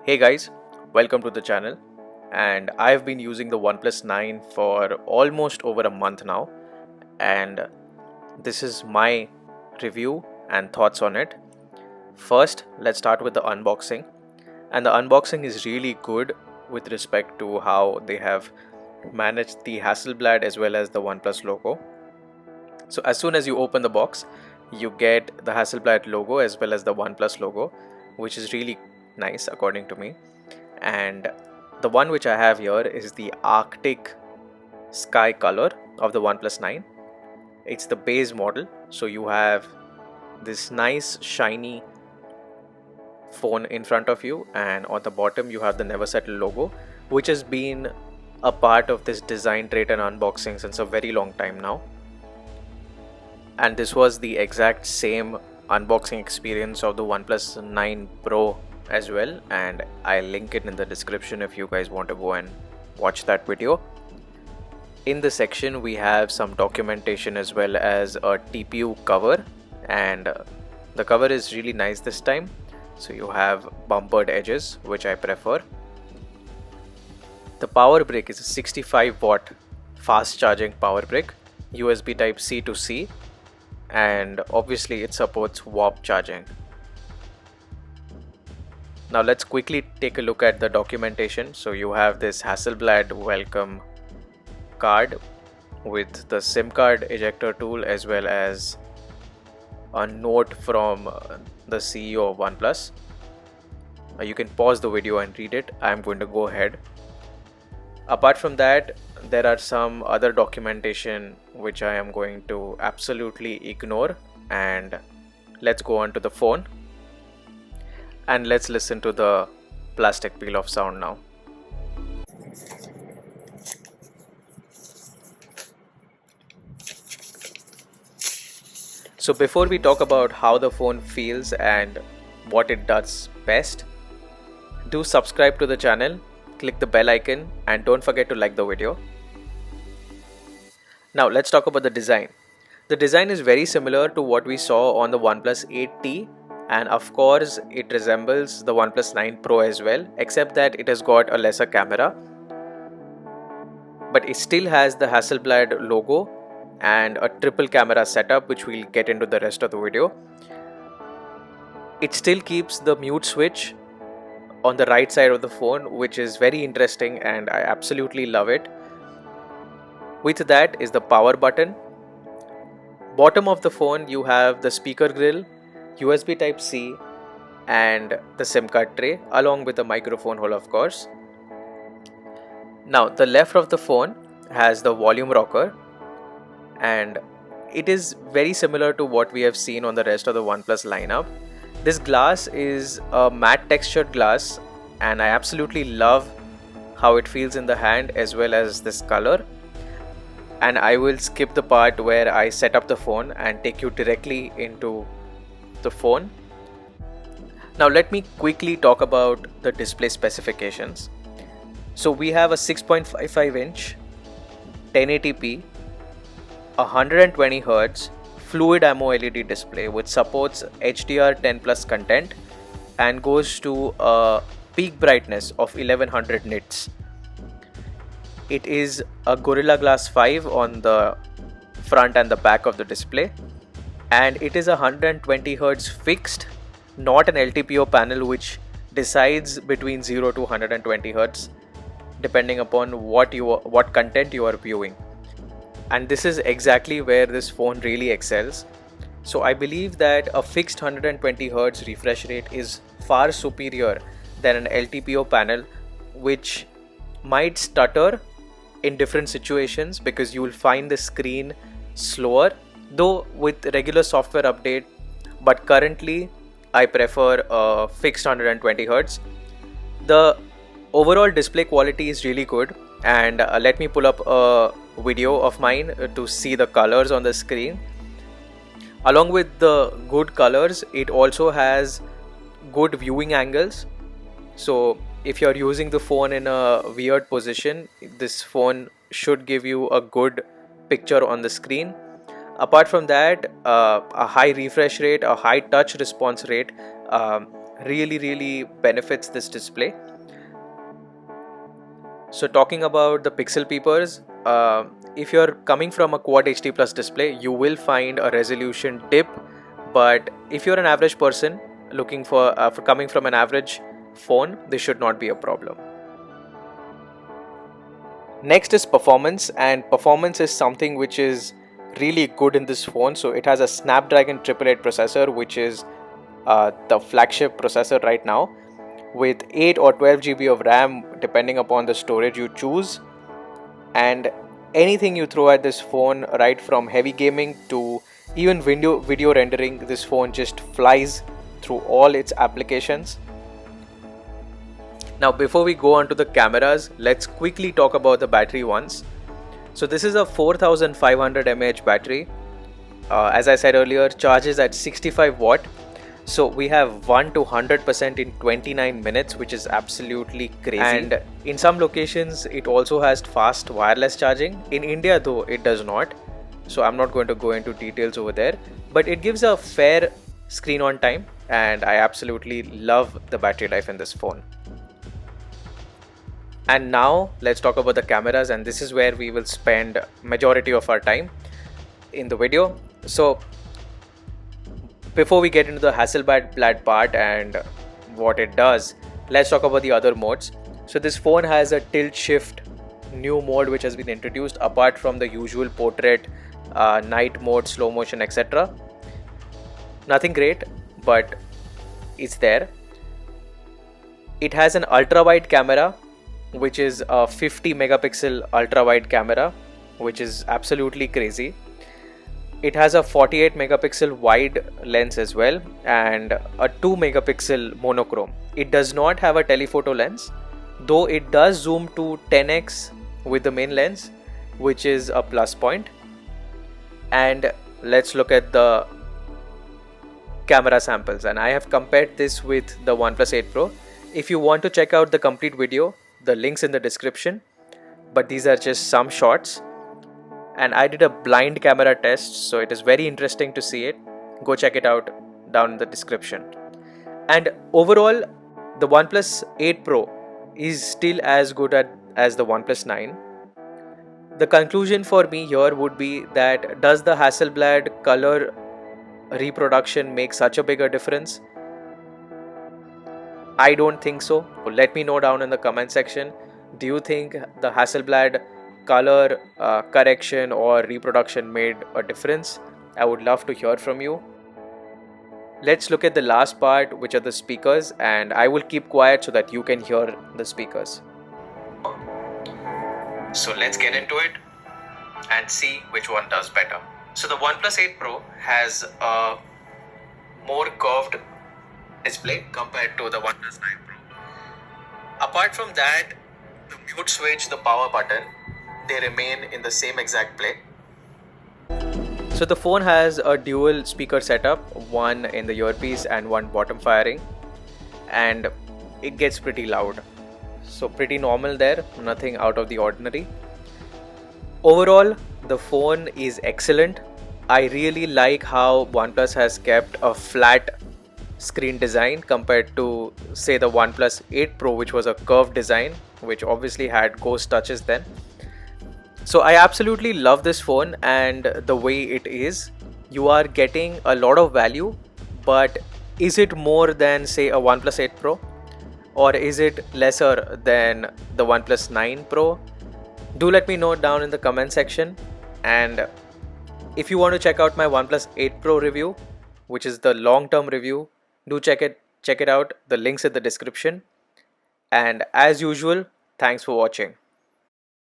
Hey guys, welcome to the channel. And I've been using the OnePlus 9 for almost over a month now, and this is my review and thoughts on it. First, let's start with the unboxing. And the unboxing is really good with respect to how they have managed the Hasselblad as well as the OnePlus logo. So as soon as you open the box, you get the Hasselblad logo as well as the OnePlus logo, which is really nice according to me. And the one which I have here is the Arctic sky color of the OnePlus 9. It's the base model, so you have this nice shiny phone in front of you, and on the bottom you have the Never Settle logo, which has been a part of this design trait and unboxing since a very long time now. And this was the exact same unboxing experience of the OnePlus 9 Pro as well, and I'll link it in the description if you guys want to go and watch that video. In the section we have some documentation as well as a TPU cover, and the cover is really nice this time. So you have bumpered edges, which I prefer. The power brick is a 65 watt fast charging power brick, USB type C to C, and obviously it supports warp charging. Now let's quickly take a look at the documentation. So you have this Hasselblad welcome card with the SIM card ejector tool as well as a note from the CEO of OnePlus. You can pause the video and read it. I'm going to go ahead. Apart from that, there are some other documentation which I am going to absolutely ignore, and let's go on to the phone and let's listen to the plastic peel off sound now. So before we talk about how the phone feels and what it does best, do subscribe to the channel, click the bell icon, and don't forget to like the video. Now let's talk about the design. The design is very similar to what we saw on the OnePlus 8T, and of course it resembles the OnePlus 9 Pro as well, except that it has got a lesser camera, but it still has the Hasselblad logo and a triple camera setup, which we'll get into the rest of the video. It still keeps the mute switch on the right side of the phone, which is very interesting and I absolutely love it. With that is the power button. Bottom of the phone you have the speaker grill, USB type C, and the SIM card tray along with the microphone hole, of course. Now the left of the phone has the volume rocker, and it is very similar to what we have seen on the rest of the OnePlus lineup. This glass is a matte textured glass, and I absolutely love how it feels in the hand as well as this color. And I will skip the part where I set up the phone and take you directly into the phone. Now let me quickly talk about the display specifications. So we have a 6.55 inch 1080p 120Hz fluid AMOLED display which supports HDR10 plus content and goes to a peak brightness of 1100 nits. It is a Gorilla Glass 5 on the front and the back of the display, and it is a 120Hz fixed, not an LTPO panel which decides between 0 to 120Hz depending upon what content you are viewing. And this is exactly where this phone really excels. So I believe that a fixed 120Hz refresh rate is far superior than an LTPO panel, which might stutter in different situations because you will find the screen slower, though with regular software update. But currently I prefer a fixed 120Hz. The overall display quality is really good, and let me pull up a video of mine to see the colors on the screen. Along with the good colors, it also has good viewing angles. So if you're using the phone in a weird position, this phone should give you a good picture on the screen. Apart from that, a high refresh rate, a high touch response rate really benefits this display. So talking about the pixel peepers, if you're coming from a Quad HD Plus display, you will find a resolution dip. But if you're an average person looking for coming from an average phone, this should not be a problem. Next is performance, and performance is something which is really good in this phone. So it has a Snapdragon 888 processor, which is the flagship processor right now, with 8 or 12 GB of RAM depending upon the storage you choose. And anything you throw at this phone, right from heavy gaming to even video rendering, this phone just flies through all its applications. Now before we go on to the cameras, let's quickly talk about the battery once. So this is a 4500 mAh battery. As I said earlier, charges at 65 watt. So we have 1 to 100% in 29 minutes, which is absolutely crazy. And in some locations, it also has fast wireless charging. In India though, it does not. So I'm not going to go into details over there. But it gives a fair screen on time, and I absolutely love the battery life in this phone. And now let's talk about the cameras, and this is where we will spend majority of our time in the video. So before we get into the Hasselblad part and what it does, let's talk about the other modes. So this phone has a tilt shift new mode which has been introduced apart from the usual portrait, night mode, slow motion, etc. Nothing great, but it's there. It has an ultra wide camera, which is a 50 megapixel ultra wide camera, which is absolutely crazy. It has a 48 megapixel wide lens as well, and a 2 megapixel monochrome. It does not have a telephoto lens, though it does zoom to 10x with the main lens, which is a plus point. And let's look at the camera samples, and I have compared this with the OnePlus 8 Pro. If you want to check out the complete video, the link's in the description, but these are just some shots. And I did a blind camera test, so it is very interesting to see it. Go check it out down in the description. And overall, the OnePlus 8 Pro is still as good as the OnePlus 9. The conclusion for me here would be that, does the Hasselblad color reproduction make such a bigger difference? I don't think so. Let me know down in the comment section. Do you think the Hasselblad color correction or reproduction made a difference? I would love to hear from you. Let's look at the last part, which are the speakers, and I will keep quiet so that you can hear the speakers. So let's get into it and see which one does better. So the OnePlus 8 Pro has a more curved display compared to the OnePlus 9 Pro. Apart from that, the mute switch, the power button, they remain in the same exact place. So the phone has a dual speaker setup, one in the earpiece and one bottom firing, and it gets pretty loud. So pretty normal there, nothing out of the ordinary. Overall, the phone is excellent. I really like how OnePlus has kept a flat screen design compared to, say, the OnePlus 8 Pro, which was a curved design, which obviously had ghost touches then. So I absolutely love this phone and the way it is. You are getting a lot of value, but is it more than, say, a OnePlus 8 Pro? Or is it lesser than the OnePlus 9 Pro? Do let me know down in the comment section. And if you want to check out my OnePlus 8 Pro review, which is the long-term review, do check it out. The link's in the description. And as usual, thanks for watching.